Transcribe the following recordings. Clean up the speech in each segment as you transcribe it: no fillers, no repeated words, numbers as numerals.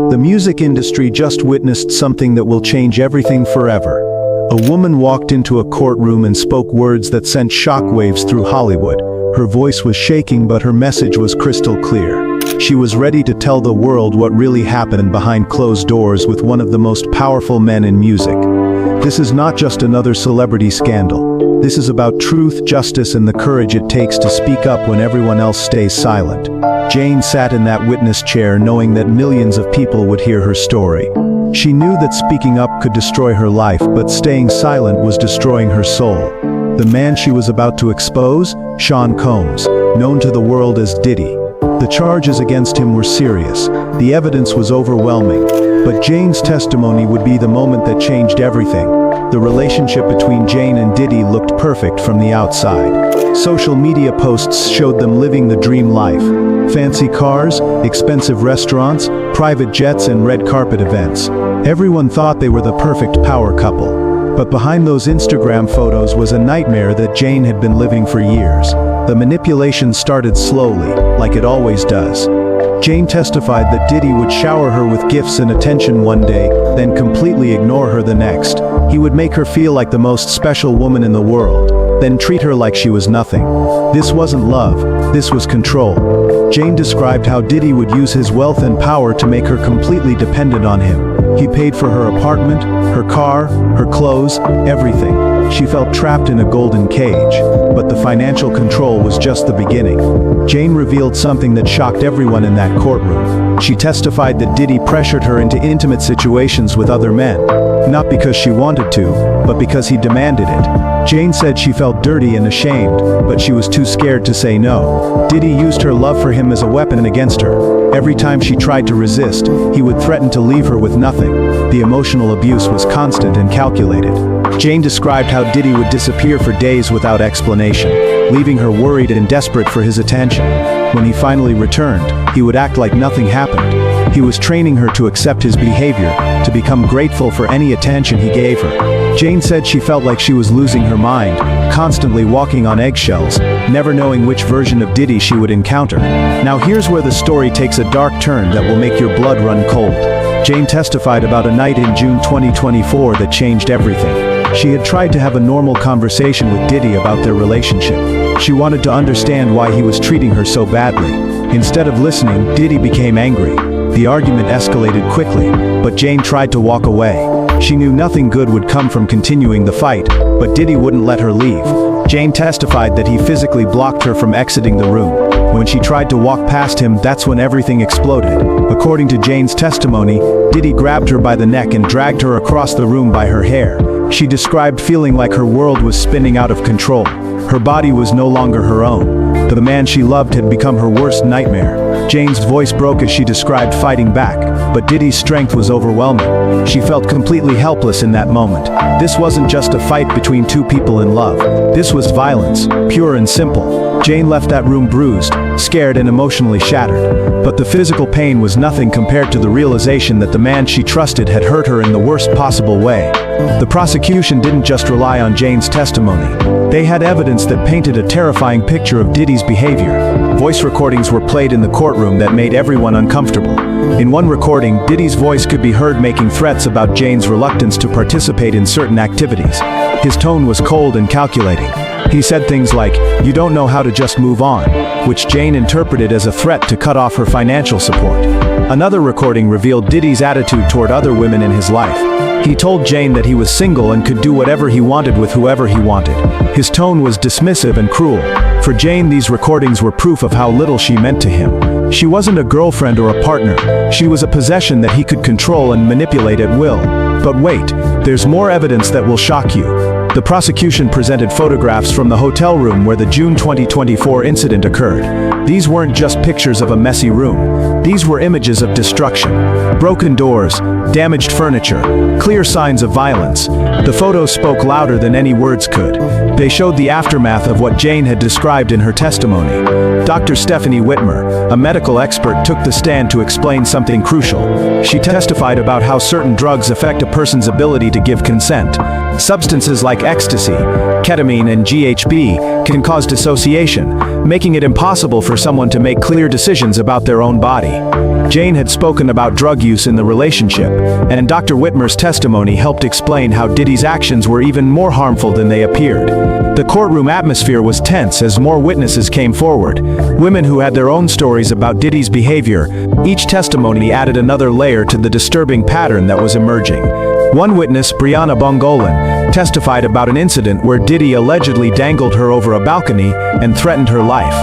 The music industry just witnessed something that will change everything forever. A woman walked into a courtroom and spoke words that sent shockwaves through Hollywood. Her voice was shaking, but her message was crystal clear. She was ready to tell the world what really happened behind closed doors with one of the most powerful men in music. This is not just another celebrity scandal. This is about truth, justice, and the courage it takes to speak up when everyone else stays silent. Jane sat in that witness chair knowing that millions of people would hear her story. She knew that speaking up could destroy her life, but staying silent was destroying her soul. The man she was about to expose? Sean Combs, known to the world as Diddy. The charges against him were serious. The evidence was overwhelming. But Jane's testimony would be the moment that changed everything. The relationship between Jane and Diddy looked perfect from the outside. Social media posts showed them living the dream life. Fancy cars, expensive restaurants, private jets, and red carpet events. Everyone thought they were the perfect power couple. But behind those Instagram photos was a nightmare that Jane had been living for years. The manipulation started slowly, like it always does. Jane testified that Diddy would shower her with gifts and attention one day, then completely ignore her the next. He would make her feel like the most special woman in the world, then treat her like she was nothing. This wasn't love, this was control. Jane described how Diddy would use his wealth and power to make her completely dependent on him. He paid for her apartment, her car, her clothes, everything. She felt trapped in a golden cage, but the financial control was just the beginning. Jane revealed something that shocked everyone in that courtroom. She testified that Diddy pressured her into intimate situations with other men, not because she wanted to, but because he demanded it. Jane said she felt dirty and ashamed, but she was too scared to say no. Diddy used her love for him as a weapon against her. Every time she tried to resist, he would threaten to leave her with nothing. The emotional abuse was constant and calculated. Jane described how Diddy would disappear for days without explanation, leaving her worried and desperate for his attention. When he finally returned, he would act like nothing happened. He was training her to accept his behavior, to become grateful for any attention he gave her. Jane said she felt like she was losing her mind, constantly walking on eggshells, never knowing which version of Diddy she would encounter. Now here's where the story takes a dark turn that will make your blood run cold. Jane testified about a night in June 2024 that changed everything. She had tried to have a normal conversation with Diddy about their relationship. She wanted to understand why he was treating her so badly. Instead of listening, Diddy became angry. The argument escalated quickly, but Jane tried to walk away. She knew nothing good would come from continuing the fight, but Diddy wouldn't let her leave. Jane testified that he physically blocked her from exiting the room. When she tried to walk past him, that's when everything exploded. According to Jane's testimony, Diddy grabbed her by the neck and dragged her across the room by her hair. She described feeling like her world was spinning out of control. Her body was no longer her own. The man she loved had become her worst nightmare. Jane's voice broke as she described fighting back, but Diddy's strength was overwhelming. She felt completely helpless in that moment. This wasn't just a fight between two people in love. This was violence, pure and simple. Jane left that room bruised, scared and emotionally shattered. But the physical pain was nothing compared to the realization that the man she trusted had hurt her in the worst possible way. The prosecution didn't just rely on Jane's testimony. They had evidence that painted a terrifying picture of Diddy's behavior. Voice recordings were played in the courtroom that made everyone uncomfortable. In one recording, Diddy's voice could be heard making threats about Jane's reluctance to participate in certain activities. His tone was cold and calculating. He said things like, "You don't know how to just move on," which Jane interpreted as a threat to cut off her financial support. Another recording revealed Diddy's attitude toward other women in his life. He told Jane that he was single and could do whatever he wanted with whoever he wanted. His tone was dismissive and cruel. For Jane, these recordings were proof of how little she meant to him. She wasn't a girlfriend or a partner. She was a possession that he could control and manipulate at will. But wait, there's more evidence that will shock you. The prosecution presented photographs from the hotel room where the June 2024 incident occurred. These weren't just pictures of a messy room. These were images of destruction. Broken doors, damaged furniture, clear signs of violence. The photos spoke louder than any words could. They showed the aftermath of what Jane had described in her testimony. Dr. Stephanie Whitmer, a medical expert, took the stand to explain something crucial. She testified about how certain drugs affect a person's ability to give consent. Substances like ecstasy, ketamine, and GHB can cause dissociation, making it impossible for someone to make clear decisions about their own body. Jane had spoken about drug use in the relationship, and Dr. Whitmer's testimony helped explain how Diddy's actions were even more harmful than they appeared. The courtroom atmosphere was tense as more witnesses came forward, women who had their own stories about Diddy's behavior. Each testimony added another layer to the disturbing pattern that was emerging. One witness, Brianna Bongolan, testified about an incident where Diddy allegedly dangled her over a balcony and threatened her life.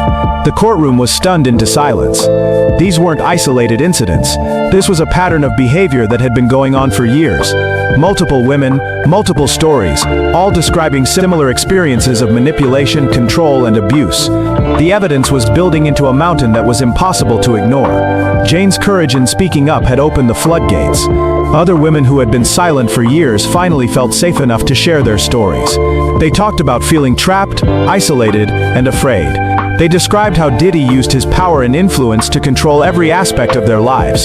The courtroom was stunned into silence. These weren't isolated incidents. This was a pattern of behavior that had been going on for years. Multiple women, multiple stories, all describing similar experiences of manipulation, control, and abuse. The evidence was building into a mountain that was impossible to ignore. Jane's courage in speaking up had opened the floodgates. Other women who had been silent for years finally felt safe enough to share their stories. They talked about feeling trapped, isolated, and afraid. They described how Diddy used his power and influence to control every aspect of their lives.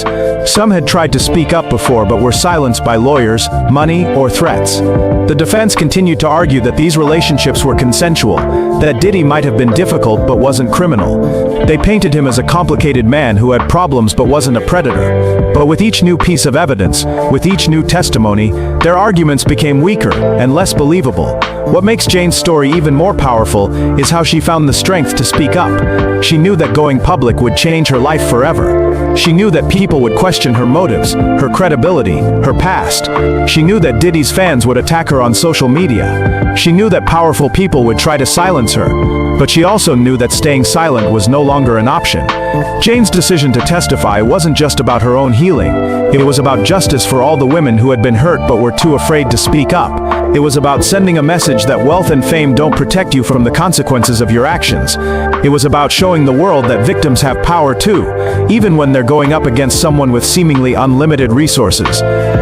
Some had tried to speak up before but were silenced by lawyers, money, or threats. The defense continued to argue that these relationships were consensual, that Diddy might have been difficult but wasn't criminal. They painted him as a complicated man who had problems but wasn't a predator. But with each new piece of evidence, with each new testimony, their arguments became weaker and less believable. What makes Jane's story even more powerful is how she found the strength to speak up. She knew that going public would change her life forever. She knew that people would question her motives, her credibility, her past. She knew that Diddy's fans would attack her on social media. She knew that powerful people would try to silence her. But she also knew that staying silent was no longer an option. Jane's decision to testify wasn't just about her own healing. It was about justice for all the women who had been hurt but were too afraid to speak up. It was about sending a message that wealth and fame don't protect you from the consequences of your actions. It was about showing the world that victims have power too, even when they're going up against someone with seemingly unlimited resources.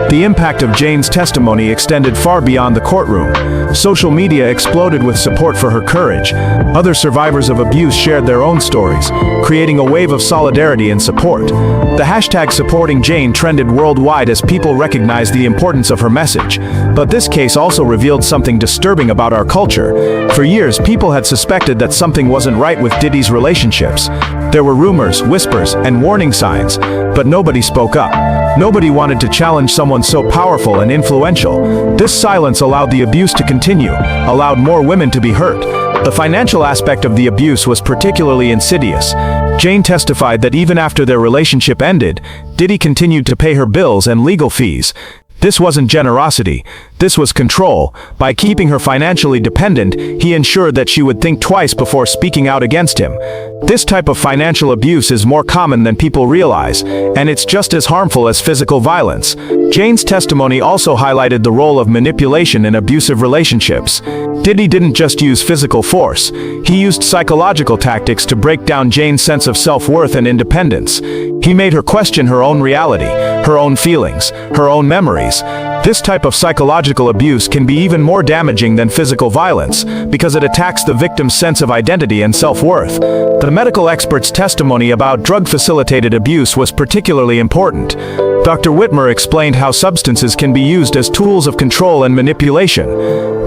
The impact of Jane's testimony extended far beyond the courtroom. Social media exploded with support for her courage. Other survivors of abuse shared their own stories, creating a wave of solidarity and support. The hashtag supporting Jane trended worldwide as people recognized the importance of her message. But this case also revealed something disturbing about our culture. For years, people had suspected that something wasn't right with Diddy's relationships. There were rumors, whispers, and warning signs, but nobody spoke up. Nobody wanted to challenge someone so powerful and influential. This silence allowed the abuse to continue, allowed more women to be hurt. The financial aspect of the abuse was particularly insidious. Jane testified that even after their relationship ended, Diddy continued to pay her bills and legal fees. This wasn't generosity, this was control. By keeping her financially dependent, he ensured that she would think twice before speaking out against him. This type of financial abuse is more common than people realize, and it's just as harmful as physical violence. Jane's testimony also highlighted the role of manipulation in abusive relationships. Diddy didn't just use physical force, he used psychological tactics to break down Jane's sense of self-worth and independence. He made her question her own reality, her own feelings, her own memories. This type of psychological abuse can be even more damaging than physical violence, because it attacks the victim's sense of identity and self-worth. The medical expert's testimony about drug-facilitated abuse was particularly important. Dr. Whitmer explained how substances can be used as tools of control and manipulation.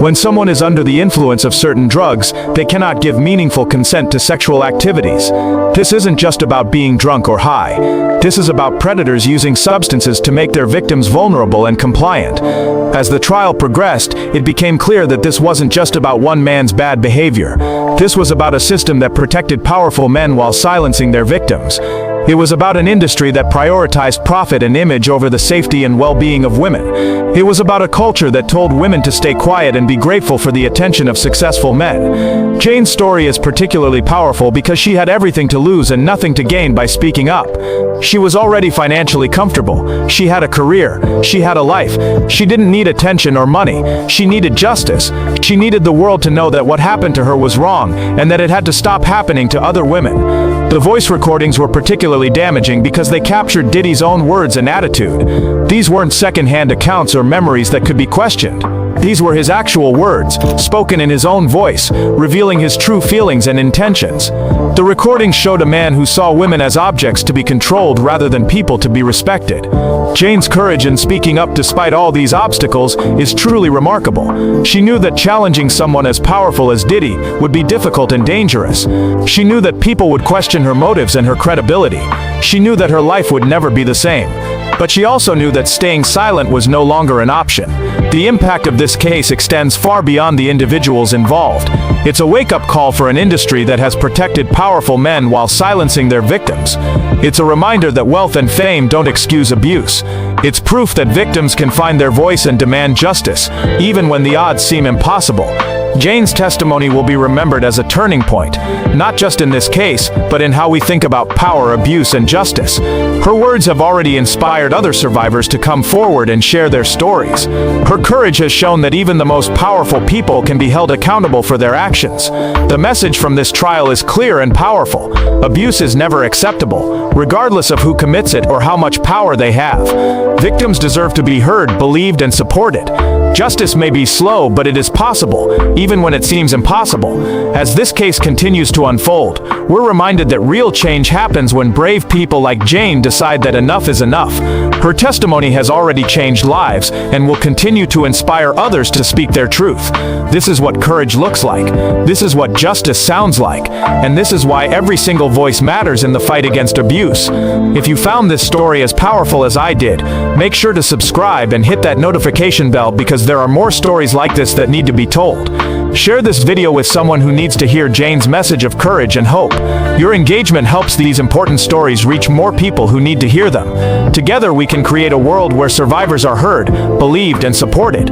When someone is under the influence of certain drugs, they cannot give meaningful consent to sexual activities. This isn't just about being drunk or high. This is about predators using substances to make their victims vulnerable and compliant. As the trial progressed, it became clear that this wasn't just about one man's bad behavior. This was about a system that protected powerful men while silencing their victims. It was about an industry that prioritized profit and image over the safety and well-being of women. It was about a culture that told women to stay quiet and be grateful for the attention of successful men. Jane's story is particularly powerful because she had everything to lose and nothing to gain by speaking up. She was already financially comfortable. She had a career. She had a life. She didn't need attention or money. She needed justice. She needed the world to know that what happened to her was wrong and that it had to stop happening to other women. The voice recordings were particularly damaging because they captured Diddy's own words and attitude. These weren't second-hand accounts or memories that could be questioned. These were his actual words, spoken in his own voice, revealing his true feelings and intentions. The recording showed a man who saw women as objects to be controlled rather than people to be respected. Jane's courage in speaking up despite all these obstacles is truly remarkable. She knew that challenging someone as powerful as Diddy would be difficult and dangerous. She knew that people would question her motives and her credibility. She knew that her life would never be the same. But she also knew that staying silent was no longer an option. The impact of this case extends far beyond the individuals involved. It's a wake-up call for an industry that has protected powerful men while silencing their victims. It's a reminder that wealth and fame don't excuse abuse. It's proof that victims can find their voice and demand justice, even when the odds seem impossible. Jane's testimony will be remembered as a turning point, not just in this case, but in how we think about power, abuse, and justice. Her words have already inspired other survivors to come forward and share their stories. Her courage has shown that even the most powerful people can be held accountable for their actions. The message from this trial is clear and powerful. Abuse is never acceptable, regardless of who commits it or how much power they have. Victims deserve to be heard, believed, and supported. Justice may be slow, but it is possible, even when it seems impossible. As this case continues to unfold, we're reminded that real change happens when brave people like Jane decide that enough is enough. Her testimony has already changed lives and will continue to inspire others to speak their truth. This is what courage looks like. This is what justice sounds like. And this is why every single voice matters in the fight against abuse. If you found this story as powerful as I did, make sure to subscribe and hit that notification bell, because there are more stories like this that need to be told. Share this video with someone who needs to hear Jane's message of courage and hope. Your engagement helps these important stories reach more people who need to hear them. Together we can create a world where survivors are heard, believed, and supported.